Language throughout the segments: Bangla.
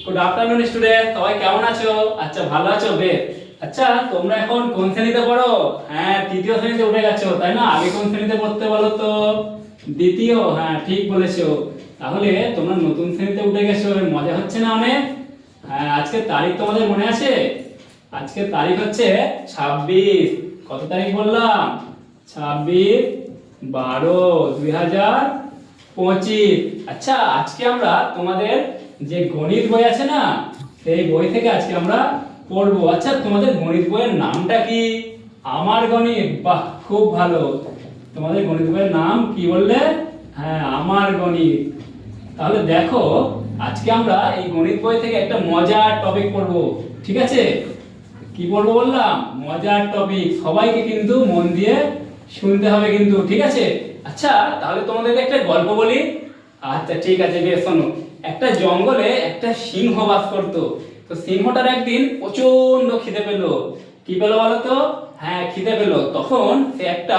গুড আফটারনুন স্টুডেন্ট, সবাই কেমন আছো? আচ্ছা, ভালো আছো? বেশ। আচ্ছা, তোমরা এখন কোন শ্রেণীতে পড়ো? হ্যাঁ, তৃতীয় শ্রেণীতে উঠে গেছো, তাই না? আগে কোন শ্রেণীতে পড়তে বলো তো? দ্বিতীয়। হ্যাঁ, ঠিক বলেছো। তাহলে তোমরা নতুন শ্রেণীতে উঠে গেছো, মজা হচ্ছে না অনেক? হ্যাঁ, আজকের তারিখ তোমাদের মনে আছে? আজকের তারিখ হচ্ছে 26। কত তারিখ বললাম? 26/12/2025। আচ্ছা, আজকে আমরা তোমাদের যে গণিত বই আছে না, সেই বই থেকে আজকে আমরা পড়বো। আচ্ছা, তোমাদের গণিত বইয়ের নামটা কি? আমার গণিত। বাহ, খুব ভালো। তোমাদের গণিত বইয়ের নাম কি বললে? হ্যাঁ, আমার গণিত। তাহলে দেখো, আজকে আমরা এই গণিত বই থেকে একটা মজার টপিক পড়বো। ঠিক আছে? কি পড়বো বললাম? মজার টপিক। সবাইকে কিন্তু মন দিয়ে শুনতে হবে কিন্তু, ঠিক আছে? আচ্ছা, তাহলে তোমাদেরকে একটা গল্প বলি। আচ্ছা, ঠিক আছে, বেশ, শোনো। একটা জঙ্গলে একটা সিংহ বাস করতো। তো সিংহটার একদিন প্রচন্ড খিদে পেলো। কি পেলো বলো তো? হ্যাঁ, খিদে পেলো। তখন সে একটা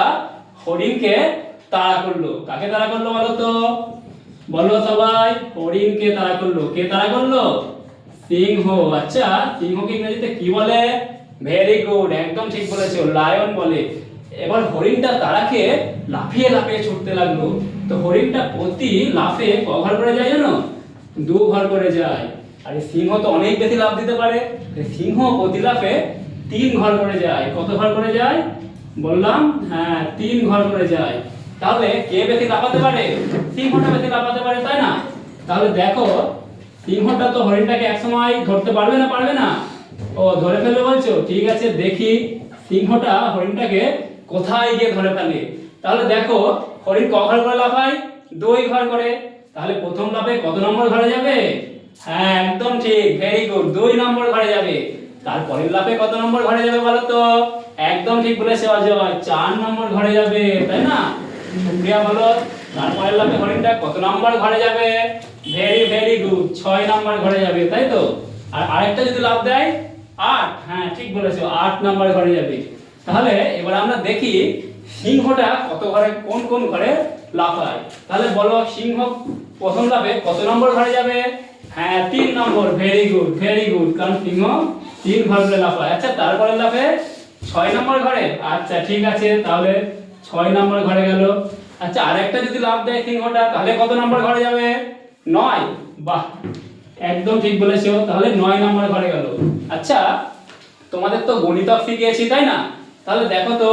হরিণকে তাড়া করলো। কাকে তাড়া করলো বলো তো? বলো সবাই। হরিণকে তাড়া করলো। কে তাড়া করলো? সিংহ। আচ্ছা, সিংহকে ইংরেজিতে কি বলে? ভেরি গুড, একদম ঠিক বলেছো, লায়ন বলে। এবার হরিণটা তাড়া খেয়ে লাফিয়ে লাফিয়ে ছুটতে লাগলো। তো হরিণটা প্রতি লাফে ক ঘর করে যায় জানো? 2 ঘর করে যায়। আর এই সিংহ তো অনেক বেশি লাফ দিতে পারে। সিংহ প্রতি লাফে 3 ঘর করে যায়। কত ঘর করে যায় বললাম? হ্যাঁ, 3 ঘর করে যায়। তাহলে কে বেশি লাফাতে পারে? সিংহটা বেশি লাফাতে পারে, তাই না? তাহলে দেখো, সিংহটা তো হরিণটাকে একসময় ধরতে পারবে না, পারবে না? ও, ধরে ফেলবে বলছো? ঠিক আছে, দেখি সিংহটা হরিণটাকে কোথায় গিয়ে ধরে ফেলে। তাহলে দেখো, হরিণ ক ঘর করে লাফায়? 2 ঘর করে। তাহলে প্রথম লাফে কত নম্বর ঘরে যাবে? হ্যাঁ, একদম ঠিক, ভেরি গুড, 2 নম্বর ঘরে যাবে। তারপরের লাফে কত নম্বর ঘরে যাবে বলো তো? একদম ঠিক বলেছে অজয়, 4 নম্বর ঘরে যাবে, তাই না? শুক্রিয়া বলো। তারপরের লাফে হরিণটা কত নম্বর ঘরে যাবে? ভেরি ভেরি গুড, 6 নম্বর ঘরে যাবে, তাই তো? আর আরেকটা যদি লাফ দেয় 8, হ্যাঁ ঠিক বলেছো, 8 নম্বর ঘরে যাবে। তাহলে এবার আমরা দেখি সিংহটা কত ঘরে, কোন কোন ঘরে লাফায়। তাহলে বলো, সিংহ প্রথম লাফে কত নম্বর ঘরে যাবে? হ্যাঁ, 3 নম্বর, ভেরি গুড ভেরি গুড, কারণ সিংহ 3 ঘর করে লাফায়। আচ্ছা, তারপরে লাফে 6 নম্বর ঘরে। আচ্ছা, ঠিক আছে, তাহলে 6 নম্বর ঘরে গেল। আচ্ছা, আরেকটা যদি লাফ দেয় সিংহটা, তাহলে কত নম্বর ঘরে যাবে? 9। বাহ, একদম ঠিক বলেছো, তাহলে 9 নম্বর ঘরে গেল। আচ্ছা, তোমাদের তো গণিতক শিখিয়েছি, তাই না? তাহলে দেখো তো,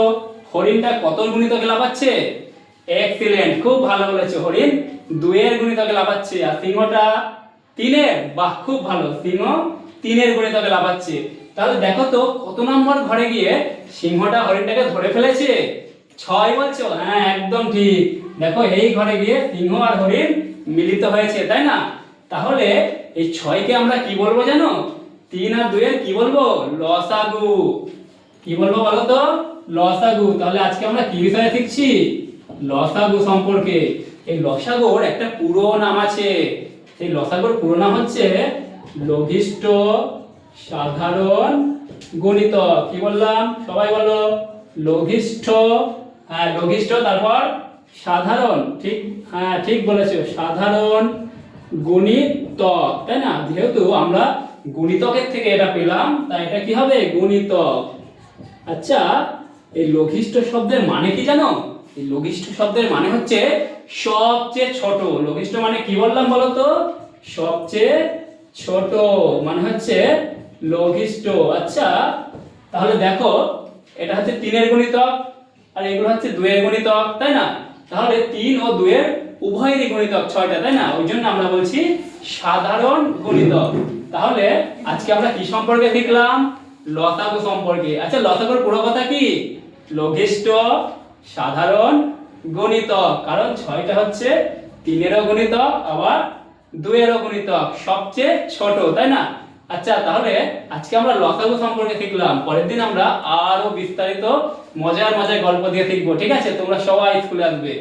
হরিণটা কত গুণিতকে লাফাচ্ছে? এক্সিলেন্ট, খুব ভালো বলেছো। হরিণ 2 এর গুণিতকে লাফাচ্ছে। আর সিংহটা 3 এর। বাহ, খুব ভালো, সিংহ 3 এর গুণিতকে লাফাচ্ছে। তাহলে দেখো তো, কত নম্বর ঘরে গিয়ে সিংহটা হরিণটাকে ধরে ফেলেছে? 6 বলছো? হ্যাঁ, একদম ঠিক। দেখো, এই ঘরে গিয়ে সিংহ আর হরিণ মিলিত হয়েছে, তাই না? তাহলে এই 6 কে আমরা কি বলবো জানো? 3 আর 2 এর কি বলবো? লসাগু। কি বলবো বলো তো? লসাগু। তাহলে আজকে আমরা কি বিষয়ে শিখছি? লসাগু সম্পর্কে। এই লসাগুর একটা পুরো নাম আছে। সেই লসাগুর পুরো নাম হচ্ছে লঘিষ্ঠ সাধারণ গণিতক। কি বললাম? সবাই বলো। লঘিষ্ঠ। হ্যাঁ, লঘিষ্ঠ, তারপর সাধারণ। ঠিক, হ্যাঁ ঠিক বলেছো, সাধারণ গণিতক, তাই না? যেহেতু আমরা গুণিতকের থেকে এটা পেলাম, তাই এটা কি হবে? গুণিতক। আচ্ছা, এই লঘিষ্ঠ শব্দের মানে কি জানো? এই লঘিষ্ঠ শব্দের মানে হচ্ছে সবচেয়ে ছোট। লঘিষ্ঠ মানে কি বললাম বলো তো? সবচেয়ে ছোট মানে হচ্ছে লঘিষ্ঠ। আচ্ছা, তাহলে দেখো, এটা হচ্ছে 3 এর গুণিতক, আর এগুলো হচ্ছে 2 এর গুণিতক, তাই না? তাহলে 3 ও 2 এর উভয়েরই গুণিতক 6টা, তাই না? ওই জন্য আমরা বলছি সাধারণ গুণিতক। তাহলে আজকে আমরা কি সম্পর্কে শিখলাম? লসাগু সম্পর্কে। আচ্ছা, লসাগুর পুরো কথা কি? লঘিষ্ঠ সাধারণ গণিতক। কারণ 6টা হচ্ছে 3 এরও গুণিতক, আবার 2 এরও গুণিতক, সবচেয়ে ছোট, তাই না? আচ্ছা, তাহলে আজকে আমরা লসাগু সম্পর্কে শিখলাম। পরের দিন আমরা আরো বিস্তারিত মজার মজার গল্প দিয়ে শিখবো। ঠিক আছে? তোমরা সবাই স্কুলে আসবে।